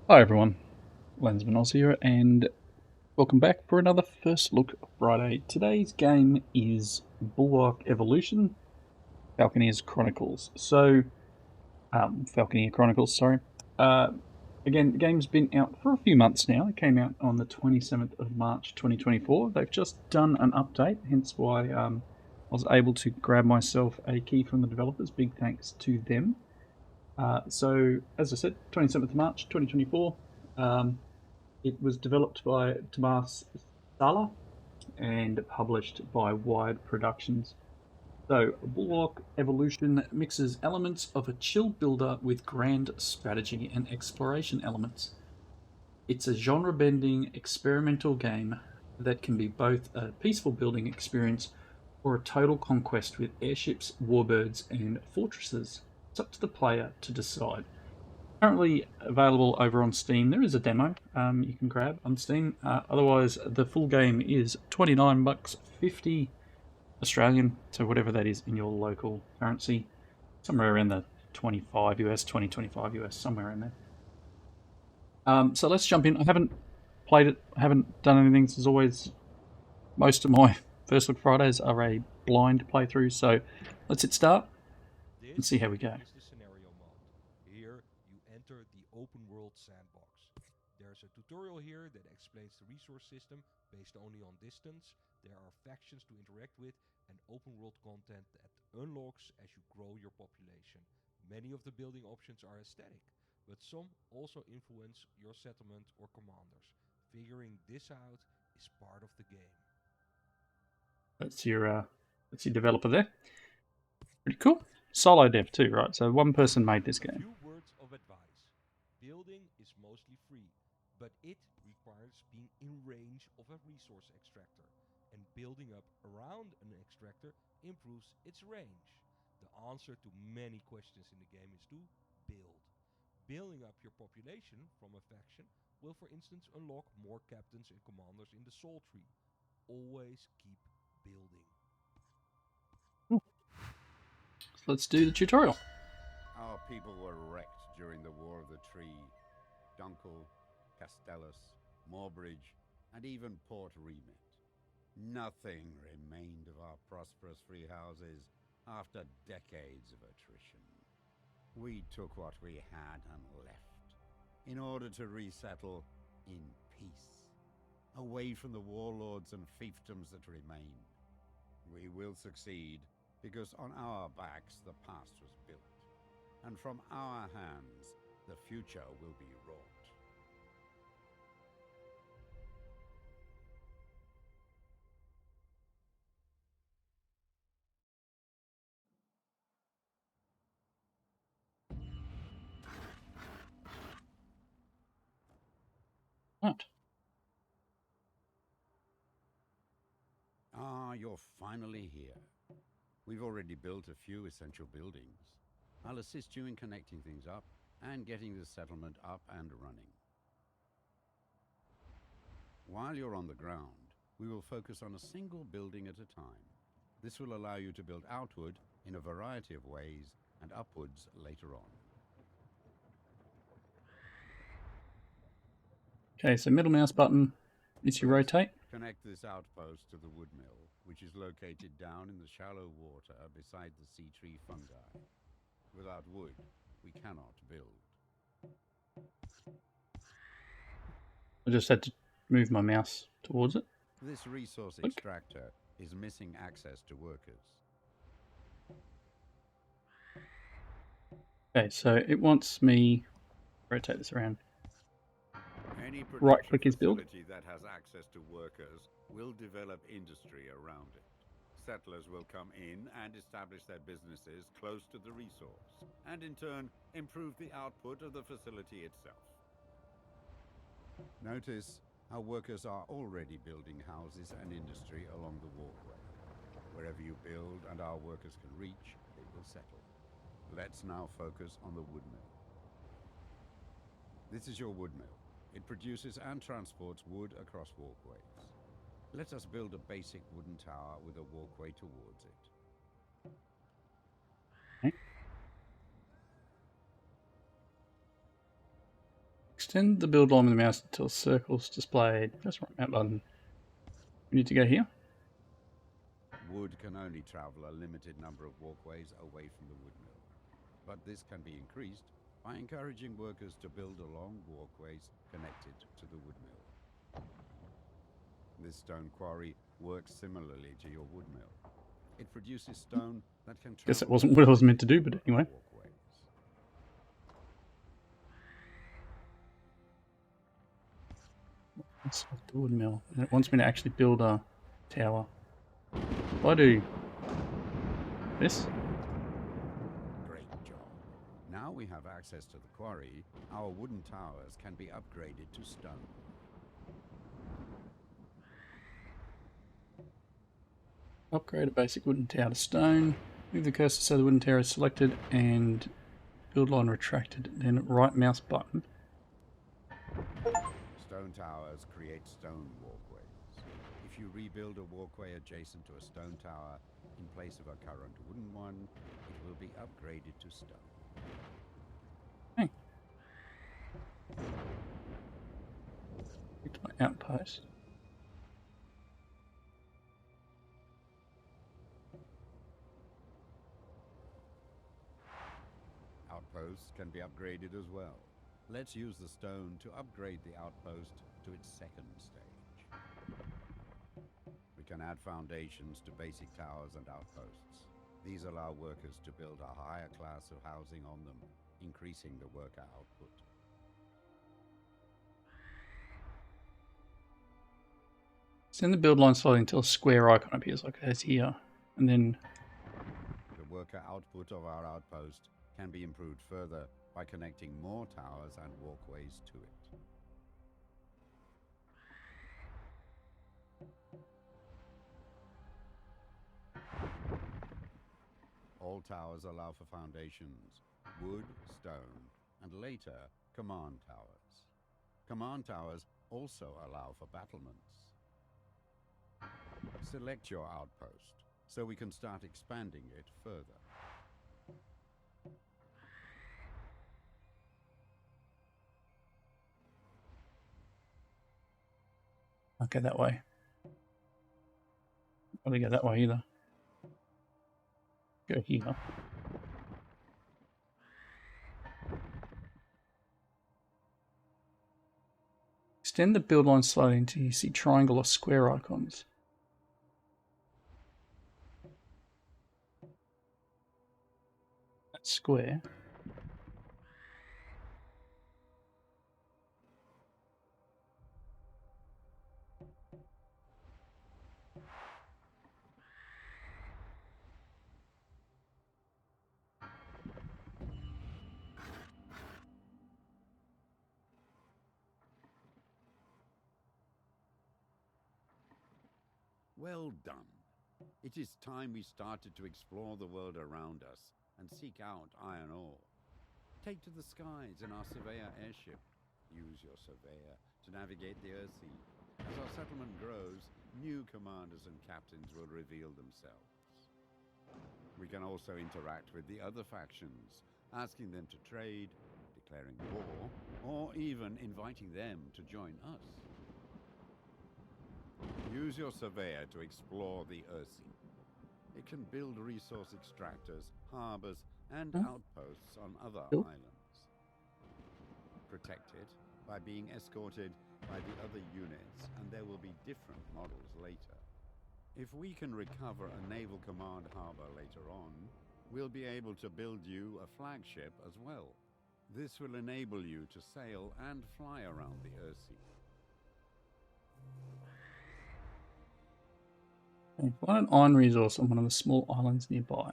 Hi everyone, Lensman Oz here, and welcome back for another First Look Friday. Today's game is Bulwark Evolution, Falconeer's Chronicles. Falconeer Chronicles, sorry. Uh, Again, the game's been out for a few months now. It came out on the 27th of March 2024. They've just done an update, hence why I was able to grab myself a key from the developers. Big thanks to them. As I said, 27th of March 2024. It was developed by Tomas Sala and published by Wired Productions. So, Bulwark Evolution mixes elements of a chill builder with grand strategy and exploration elements. It's a genre bending experimental game that can be both a peaceful building experience or a total conquest with airships, warbirds, and fortresses. It's up to the player to decide. Currently available over on Steam. There is a demo you can grab on Steam. Otherwise, the full game is $29, 50 Australian, so whatever that is in your local currency, somewhere around the 25 US, 2025 US, somewhere in there. So let's jump in. I haven't played it, I haven't done anything. As always, most of my First Look Fridays are a blind playthrough, so let's hit start and This see how we go. is the scenario mode. Here you enter the open world sandbox. There's a tutorial here that explains the resource system based only on distance. There are factions to interact with and open world content that unlocks as you grow your population. Many of the building options are aesthetic, but some also influence your settlement or commanders. Figuring this out is part of the game. That's your developer there. Pretty cool. Solo dev too, right? So one person made this A game. few words of advice. Building is mostly free, but it requires being in range of a resource extractor, and building up around an extractor improves its range. The answer to many questions in the game is to build. Building up your population from a faction will, for instance, unlock more captains and commanders in the soul tree. Always keep building. So let's do the tutorial. Our people were wrecked during the War of the Tree. Dunkel, Castellus, Moorbridge, and even Port Remit. Nothing remained of our prosperous free houses after decades of attrition. We took what we had and left in order to resettle in peace, away from the warlords and fiefdoms that remain. We will succeed because on our backs the past was built, and from our hands the future will be wrought. Right. Ah, you're finally here. We've already built a few essential buildings. I'll assist you in connecting things up and getting the settlement up and running. While you're on the ground, we will focus on a single building at a time. This will allow you to build outward in a variety of ways and upwards later on. Okay, so middle mouse button is you First, rotate. connect this outpost to the wood mill, which is located down in the shallow water beside the sea tree fungi. Without wood, we cannot build. I just had to move my mouse towards it. This resource Click. extractor is missing access to workers. Okay, so it wants me rotate this around. Any Right production click is build. facility that has access to workers will develop industry around it. Settlers will come in and establish their businesses close to the resource, and in turn improve the output of the facility itself. Notice how workers are already building houses and industry along the walkway. Wherever you build and our workers can reach, they will settle. Let's now focus on the wood mill. This is your wood mill. It produces and transports wood across walkways. Let us build a basic wooden tower with a walkway towards it. Okay. Extend the build line with the mouse until circles displayed. Press right map button. We need to go here. Wood can only travel a limited number of walkways away from the wood mill, but this can be increased by encouraging workers to build along walkways connected to the wood mill. This stone quarry works similarly to your wood mill. It produces stone that can travel. Guess that wasn't what I was meant to do, but anyway. Walkways. Let's select the wood mill. And it wants me to actually build a tower. If I do this, Great job. Now we have access to the quarry, our wooden towers can be upgraded to stone. upgrade a basic wooden tower to stone. Move the cursor so the wooden tower is selected and build line retracted. Then right mouse button. Stone towers create stone walkways. If you rebuild a walkway adjacent to a stone tower in place of a current wooden one, it will be upgraded to stone. Okay. Get to my outpost. Outposts can be upgraded as well. Let's use the stone to upgrade the outpost to its second stage. We can add foundations to basic towers and outposts. These allow workers to build a higher class of housing on them, increasing the worker output. Send the build line slowly until a square icon appears like it has here. And then The worker output of our outpost can be improved further by connecting more towers and walkways to it. All towers allow for foundations, wood, stone, and later command towers. Command towers also allow for battlements. Select your outpost so we can start expanding it further. I'll go that way. I don't go that way either. Go here. Extend the build line slowly until you see triangle or square icons. That's square. Well done. It is time we started to explore the world around us and seek out iron ore. Take to the skies in our surveyor airship. Use your surveyor to navigate the Earthsea. As our settlement grows, new commanders and captains will reveal themselves. We can also interact with the other factions, asking them to trade, declaring war, or even inviting them to join us. Use your surveyor to explore the Earthsea. It can build resource extractors, harbors, and outposts on other islands. Protect it by being escorted by the other units, and there will be different models later. If we can recover a naval command harbor later on, we'll be able to build you a flagship as well. This will enable you to sail and fly around the Earthsea. Find an iron resource on one of the small islands nearby.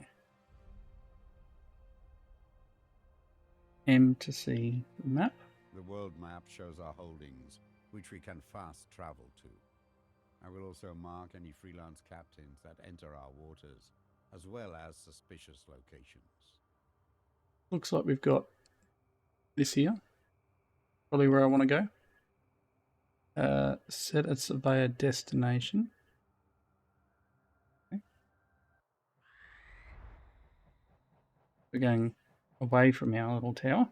M to see the map. The world map shows our holdings, which we can fast travel to. I will also mark any freelance captains that enter our waters, as well as suspicious locations. Looks like we've got this here. Probably where I want to go. Set a surveyor destination. Okay. We're going away from our little tower.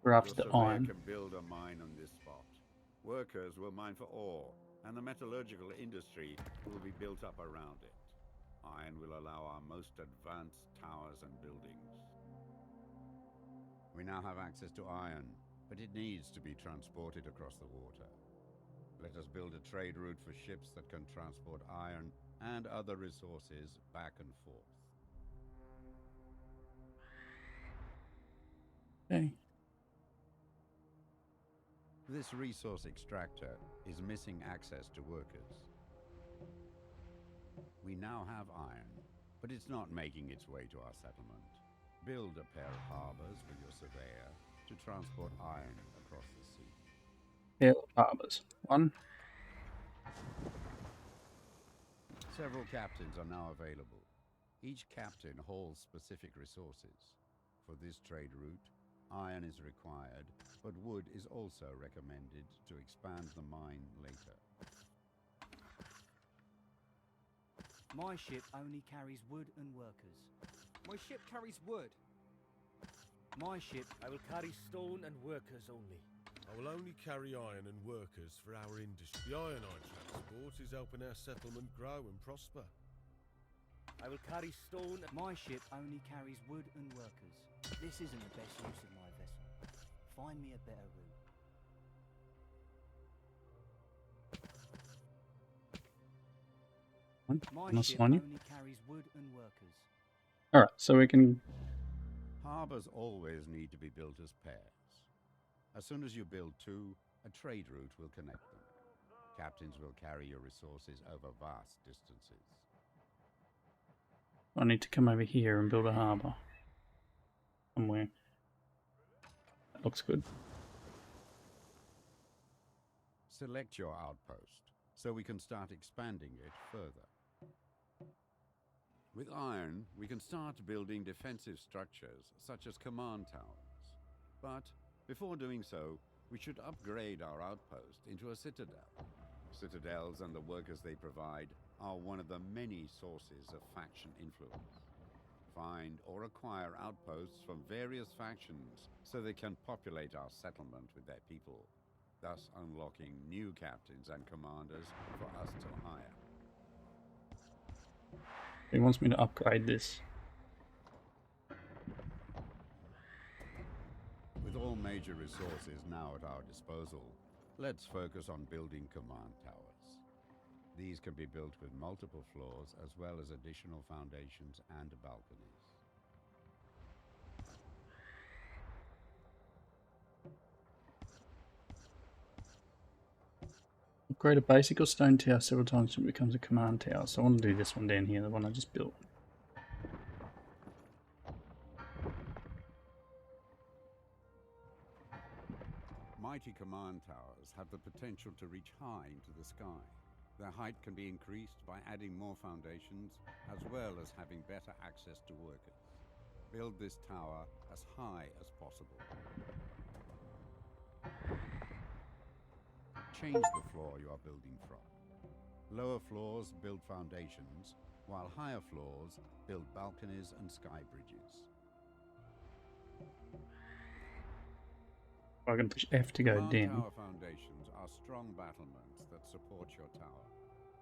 We're after Your the surveyor iron. can build a mine on this spot. Workers will mine for ore, and the metallurgical industry will be built up around it. Iron will allow our most advanced towers and buildings. We now have access to iron, but it needs to be transported across the water. Let us build a trade route for ships that can transport iron and other resources back and forth. Okay. This resource extractor is missing access to workers. We now have iron, but it's not making its way to our settlement. Build a pair of harbors with your surveyor to transport iron across the sea. Pair of harbours. One. Several captains are now available. Each captain holds specific resources. For this trade route, iron is required, but wood is also recommended to expand the mine later. My ship only carries wood and workers. My ship carries wood. My ship... I will carry stone and workers only. I will only carry iron and workers for our industry. The iron I transport is helping our settlement grow and prosper. I will carry stone. My ship only carries wood and workers. This isn't the best use of my vessel. Find me a better route. My Nice ship on you. only carries wood and workers. Alright, so we can... Harbors always need to be built as pairs. As soon as you build two, a trade route will connect them. Captains will carry your resources over vast distances. I need to come over here and build a harbour. Somewhere. That looks good. Select your outpost, so we can start expanding it further. With iron, we can start building defensive structures, such as command towers. But before doing so, we should upgrade our outpost into a citadel. Citadels and the workers they provide are one of the many sources of faction influence. Find or acquire outposts from various factions so they can populate our settlement with their people, thus unlocking new captains and commanders for us to hire. He wants me to upgrade this. With all major resources now at our disposal, let's focus on building command towers. These can be built with multiple floors as well as additional foundations and balconies. Upgrade a basic or stone tower several times until it becomes a command tower. So I want to do this one down here, the one I just built. Mighty command towers have the potential to reach high into the sky. Their height can be increased by adding more foundations, as well as having better access to workers. Build this tower as high as possible. Change the floor you are building from. Lower floors build foundations, while higher floors build balconies and sky bridges. I can push F to go Command down. tower foundations are strong battlements that support your tower.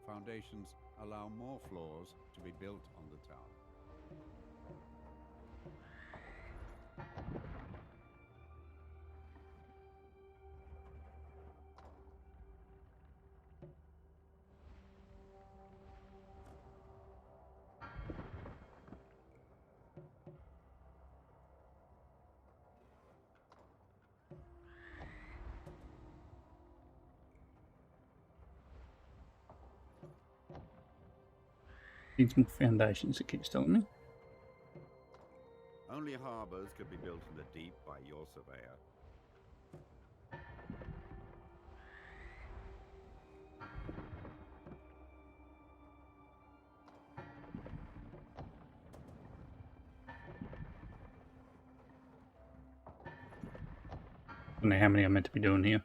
Foundations allow more floors to be built on the tower. Needs more foundations, it keeps telling me. Only harbors can be built in the deep by your surveyor. I don't know how many I'm meant to be doing here.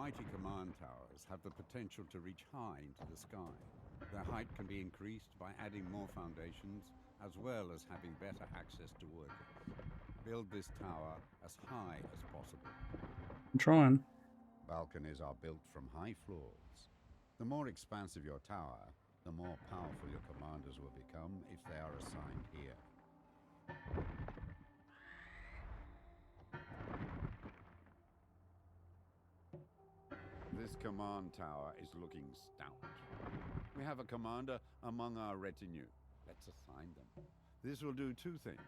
mighty command towers have the potential to reach high into the sky. Their height can be increased by adding more foundations, as well as having better access to workers. Build this tower as high as possible. I'm trying. Balconies are built from high floors. The more expansive your tower, the more powerful your commanders will become if they are assigned here. This command tower is looking stout. We have a commander among our retinue. Let's assign them. This will do two things.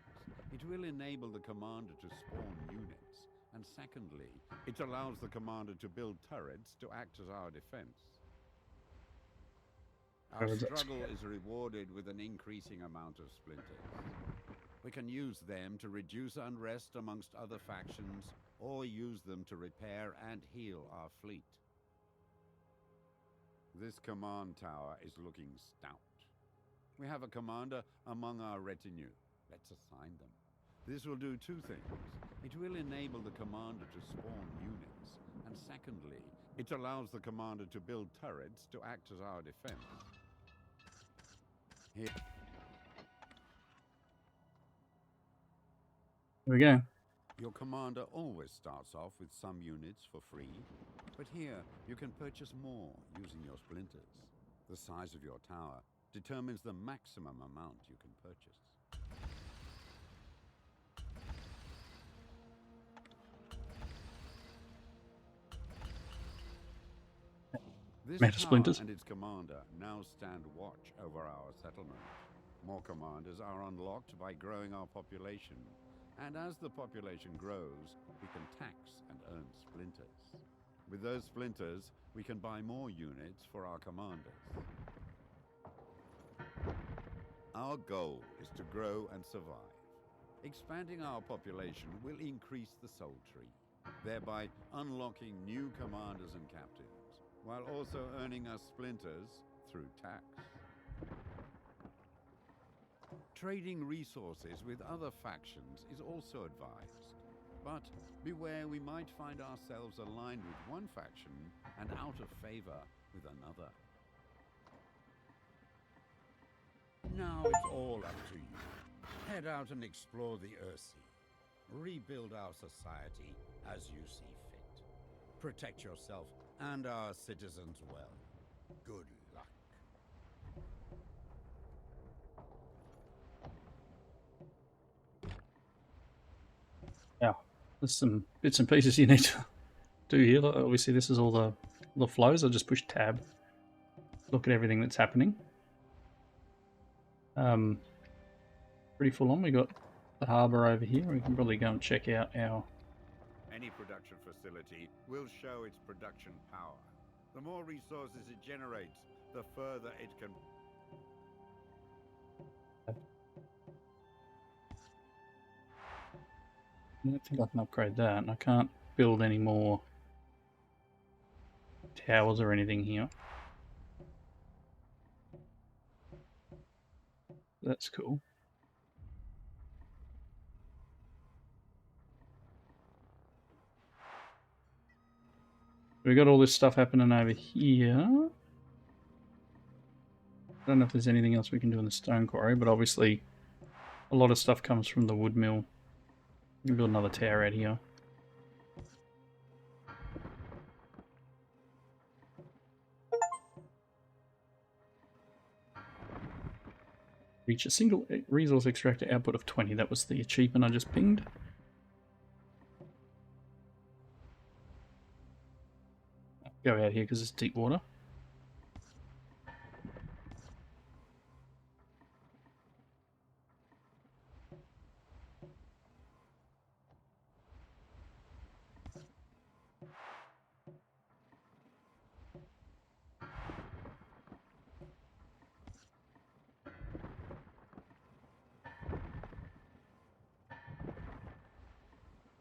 It will enable the commander to spawn units, and secondly, it allows the commander to build turrets to act as our defense. Our struggle is rewarded with an increasing amount of splinters. We can use them to reduce unrest amongst other factions, or use them to repair and heal our fleet. This command tower is looking stout. We have a commander among our retinue. Let's assign them. This will do two things. It will enable the commander to spawn units, and secondly, it allows the commander to build turrets to act as our defense. Here we go. Your commander always starts off with some units for free, but here you can purchase more using your splinters. The size of your tower determines the maximum amount you can purchase. This Meta tower splinters. and its commander now stand watch over our settlement. More commanders are unlocked by growing our population, and as the population grows, we can tax and earn splinters. With those splinters, we can buy more units for our commanders. Our goal is to grow and survive. Expanding our population will increase the soul tree, thereby unlocking new commanders and captains, while also earning us splinters through tax. Trading resources with other factions is also advised, but beware, we might find ourselves aligned with one faction and out of favor with another. Now it's all up to you. Head out and explore the Earthsea. Rebuild our society as you see fit. Protect yourself and our citizens well. Good luck. Yeah, there's some bits and pieces you need to do here. Obviously, this is all the flows. I'll just push tab. Look at everything that's happening. Pretty full on. We got the harbour over here. We can probably go and check out our... Any production facility will show its production power. The more resources it generates, the further it can... I don't think I can upgrade that, and I can't build any more towers or anything here. That's cool. We got all this stuff happening over here. I don't know if there's anything else we can do in the stone quarry, but obviously a lot of stuff comes from the wood mill. We can build another tower out here. Reach a single resource extractor output of 20. That was the achievement I just pinged. Go out here because it's deep water.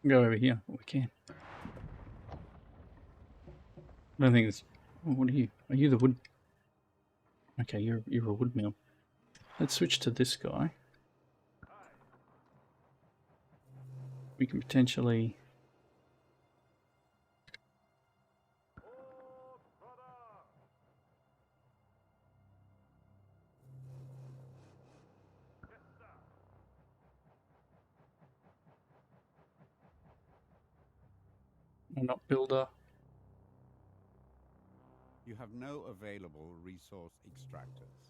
Go over here. We can. I don't think it's... Oh, what are you? Are you the wood? Okay, you're a wood mill. Let's switch to this guy. We can potentially... Why not build a... You have no available resource extractors.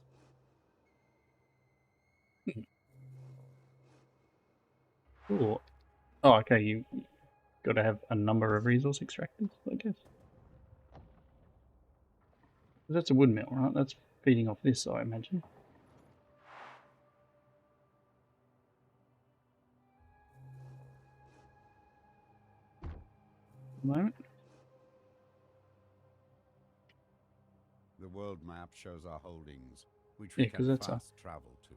Cool. Oh, okay, you got to have a number of resource extractors, I guess. That's a wood mill, right? That's feeding off this, I imagine. At the moment. The world map shows our holdings, which Yeah, we 'cause can that's fast travel to.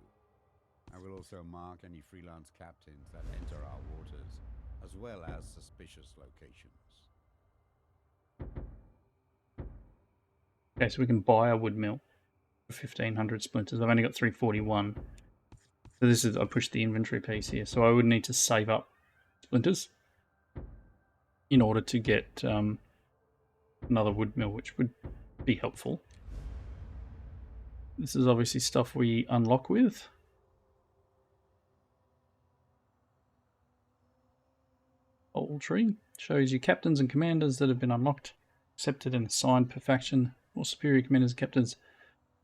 I will also mark any freelance captains that enter our waters, as well as suspicious locations. Okay, so we can buy a wood mill for 1,500 splinters. I've only got 341. So this is, I pushed the inventory piece here, so I would need to save up splinters in order to get another wood mill, which would be helpful. This is obviously stuff we unlock with. Old tree shows you captains and commanders that have been unlocked, accepted and assigned per faction. More superior commanders and captains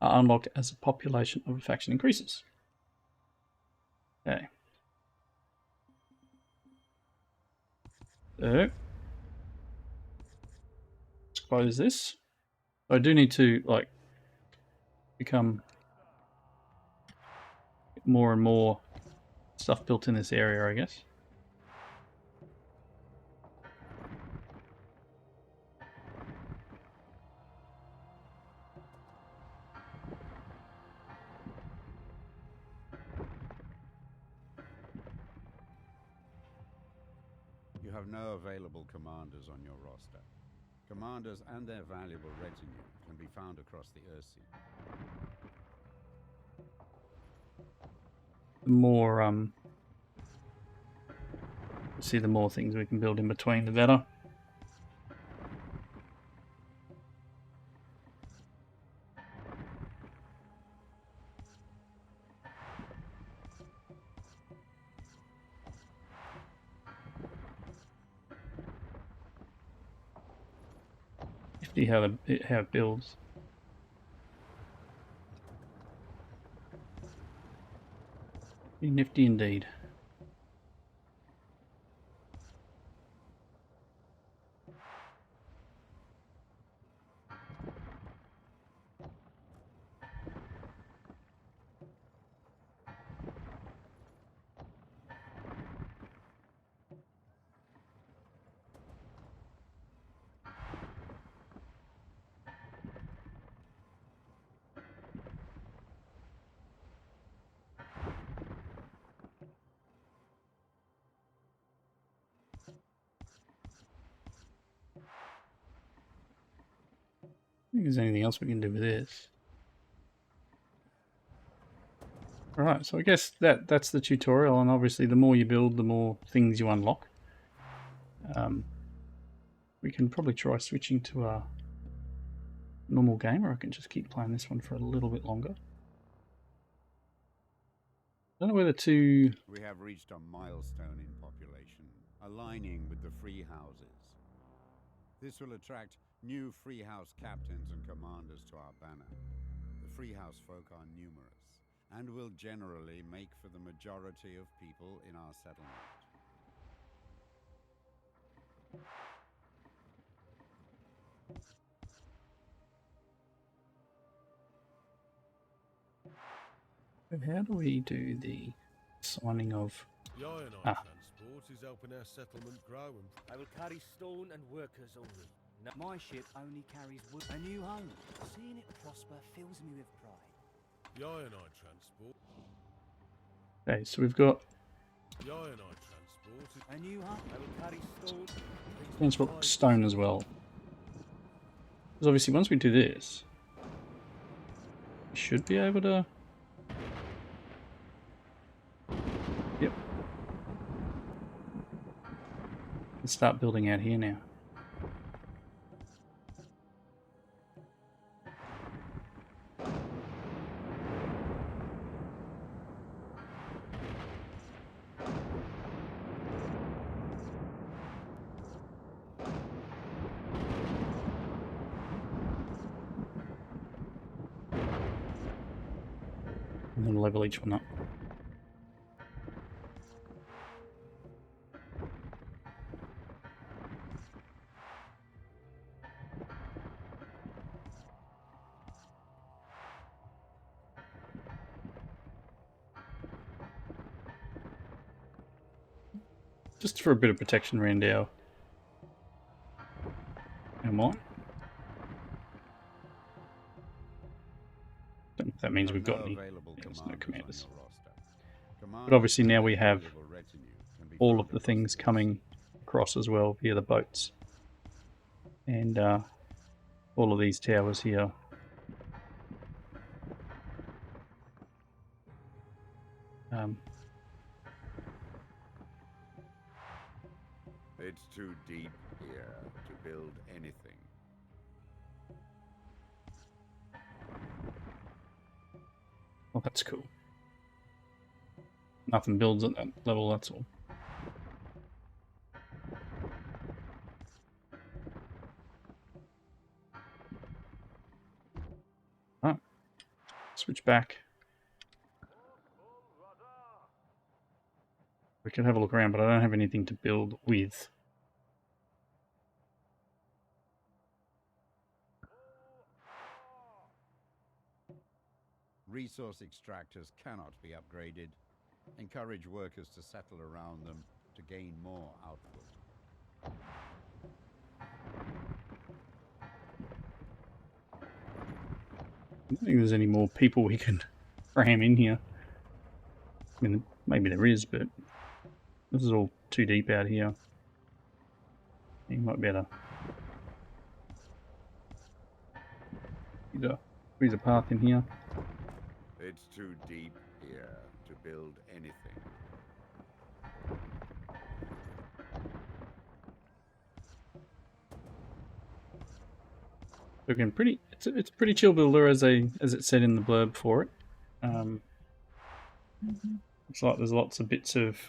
are unlocked as the population of a faction increases. Okay. So, let's close this. I do need to, like, become more and more stuff built in this area, I guess. You have no available commanders on your roster. Commanders and their valuable retinue can be found across the Earthsea. The more, see, the more things we can build in between, the better. Nifty how it builds. Nifty indeed. I think there's anything else we can do with this. Alright, so I guess that's the tutorial, and obviously the more you build, the more things you unlock. We can probably try switching to a normal game, or I can just keep playing this one for a little bit longer. I don't know whether to... We have reached a milestone in population, aligning with the free houses. This will attract new free house captains and commanders to our banner. The free house folk are numerous, and will generally make for the majority of people in our settlement. How do we do the signing of... The iron transport is helping our settlement grow. I will carry stone and workers only. No. My ship only carries wood. A new home. Seeing it prosper fills me with pride. The iron transport. Okay, so we've got... The iron transport is... A new home. I will carry stone. transport stone as well. Because obviously once we do this, we should be able to... Yep. Let's start building out here now. And then level each one up. Just for a bit of protection around our mine. Don't know if that means we've got any. There's no commanders. But obviously now we have all of the things coming across as well via the boats. And all of these towers here. It's too deep here to build anything. Well, that's cool. Nothing builds at that level, that's all. Alright. Switch back. We can have a look around, but I don't have anything to build with. Resource extractors cannot be upgraded. Encourage workers to settle around them to gain more output. I don't think there's any more people we can cram in here. I mean, maybe there is, but this is all too deep out here. You might be able to squeeze a path in here. It's too deep here to build anything. Looking pretty. It's a pretty chill builder as it said in the blurb for it. Looks like there's lots of bits of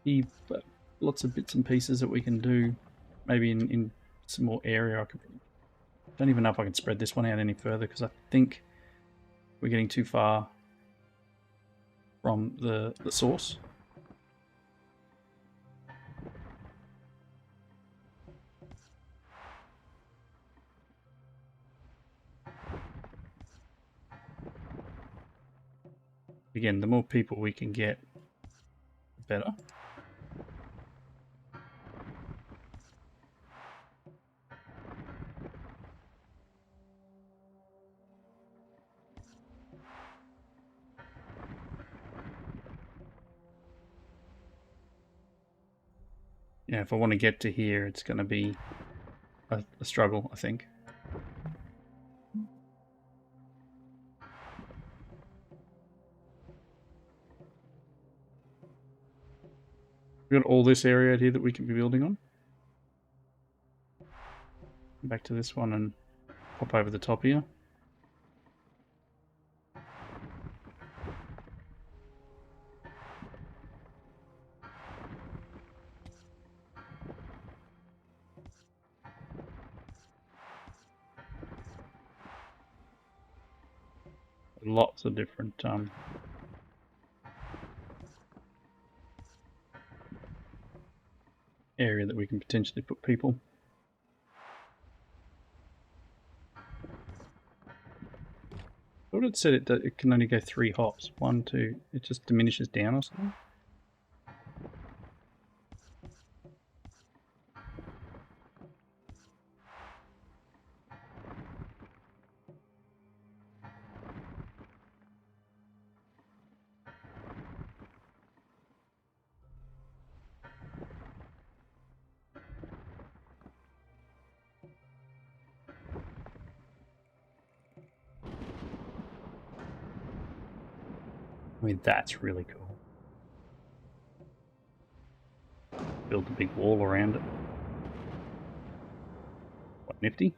bits and pieces that we can do. Maybe in some more area. Don't even know if I can spread this one out any further because I think we're getting too far from the source. Again, the more people we can get, the better. Yeah, if I want to get to here, it's going to be a struggle, I think. We've got all this area out here that we can be building on. Back to this one and pop over the top here. Lots of different area that we can potentially put people. I thought it said it can only go 3 hops. 1, 2. It just diminishes down or something. I mean, that's really cool. Build a big wall around it. What, nifty?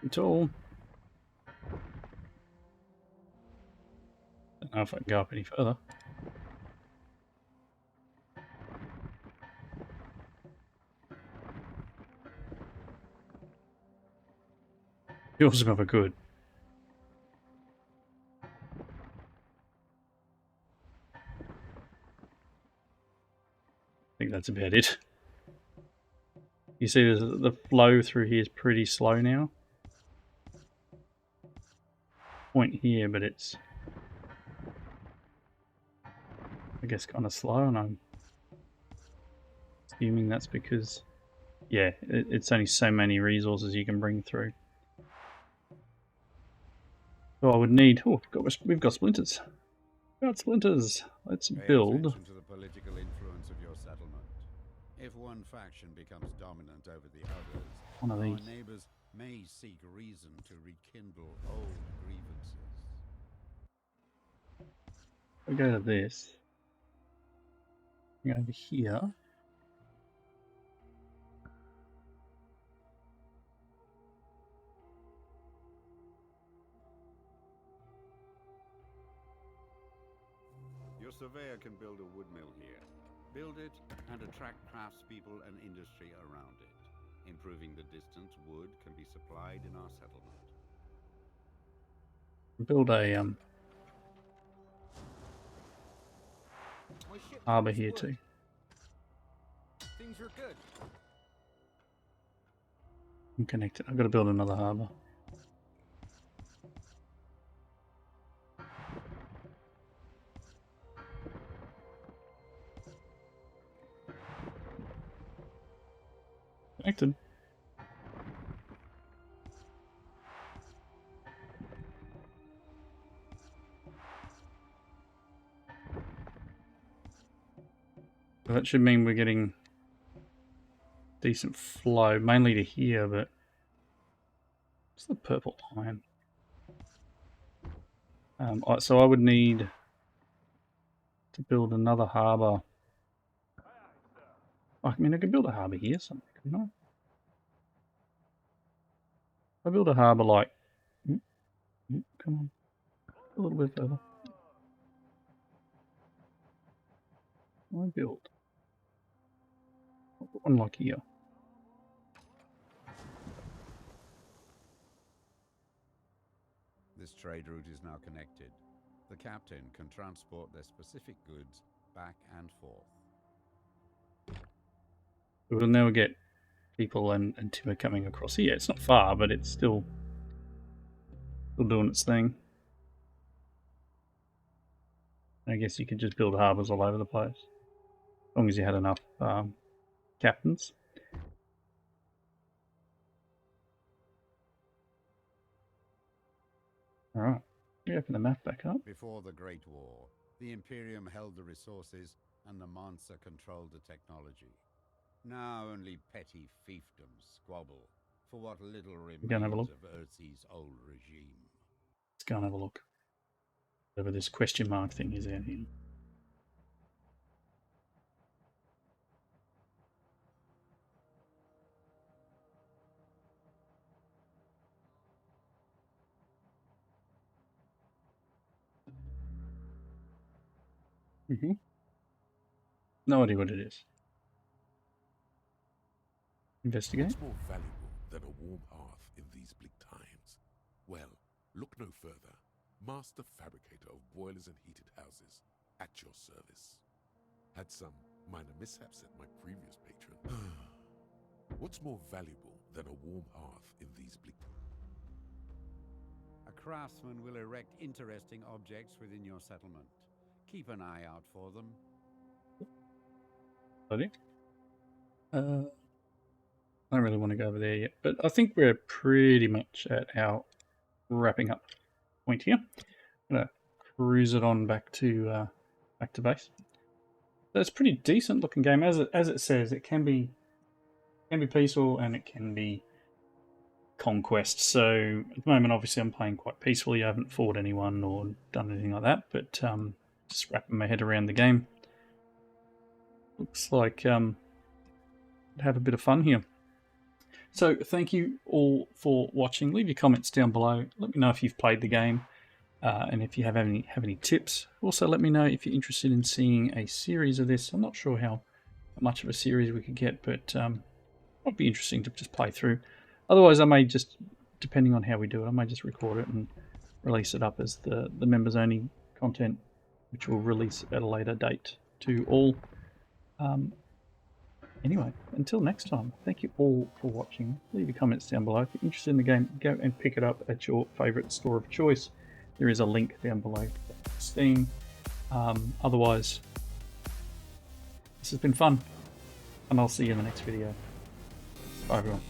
at all. Don't know if I can go up any further. Feels rather good. I think that's about it. You see the flow through here is pretty slow now. Point here, but it's, I guess, kind of slow, and I'm assuming that's because, yeah, it's only so many resources you can bring through. So I would need. Oh, we've got splinters. We've got splinters. Let's build. Pay attention to the political influence of your settlement. If one faction becomes dominant over the others, One of our these. neighbors may seek reason to rekindle old grievances. We go to this. Go over here. Your surveyor can build a wood mill here. Build it and attract craftspeople and industry around it. Improving the distance wood can be supplied in our settlement. Build a My ship harbour carries here wood. too. Things are good. I'm connected. I've got to build another harbour. Connected. So that should mean we're getting decent flow, mainly to here, but what's the purple iron? So I would need to build another harbour. I mean, I could build a harbour here somewhere, couldn't I? I build a harbour like, come on, a little bit further. I build one like here. This trade route is now connected. The captain can transport their specific goods back and forth. We'll now get people and timber coming across here. It's not far, but it's still doing its thing. I guess you could just build harbours all over the place, as long as you had enough captains. Alright, we open the map back up. Before the Great War, the Imperium held the resources and the Mansa controlled the technology. Now only petty fiefdoms squabble for what little Go and have a remains look. of Earth's old regime. Let's go and have a look. Whatever this question mark thing is out here. No idea what it is. Investigate. What's more valuable than a warm hearth in these bleak times? Well, look no further. Master fabricator of boilers and heated houses, at your service. Had some minor mishaps at my previous patron. What's more valuable than a warm hearth in these bleak times? A craftsman will erect interesting objects within your settlement. Keep an eye out for them. I don't really want to go over there yet, but I think we're pretty much at our wrapping up point here. I'm gonna cruise it on back to base. So it's a pretty decent looking game, as it says. It can be peaceful and it can be conquest. So at the moment, obviously, I'm playing quite peacefully. I haven't fought anyone or done anything like that, but just wrapping my head around the game. Looks like have a bit of fun here. So thank you all for watching. Leave your comments down below. Let me know if you've played the game and if you have any tips. Also, let me know if you're interested in seeing a series of this. I'm not sure how much of a series we could get, but it would be interesting to just play through. Otherwise, I may just, depending on how we do it, I may just record it and release it up as the members only content, which will release at a later date to all. Anyway, until next time, thank you all for watching. Leave your comments down below. If you're interested in the game, go and pick it up at your favourite store of choice. There is a link down below for Steam. Otherwise, this has been fun, and I'll see you in the next video. Bye everyone.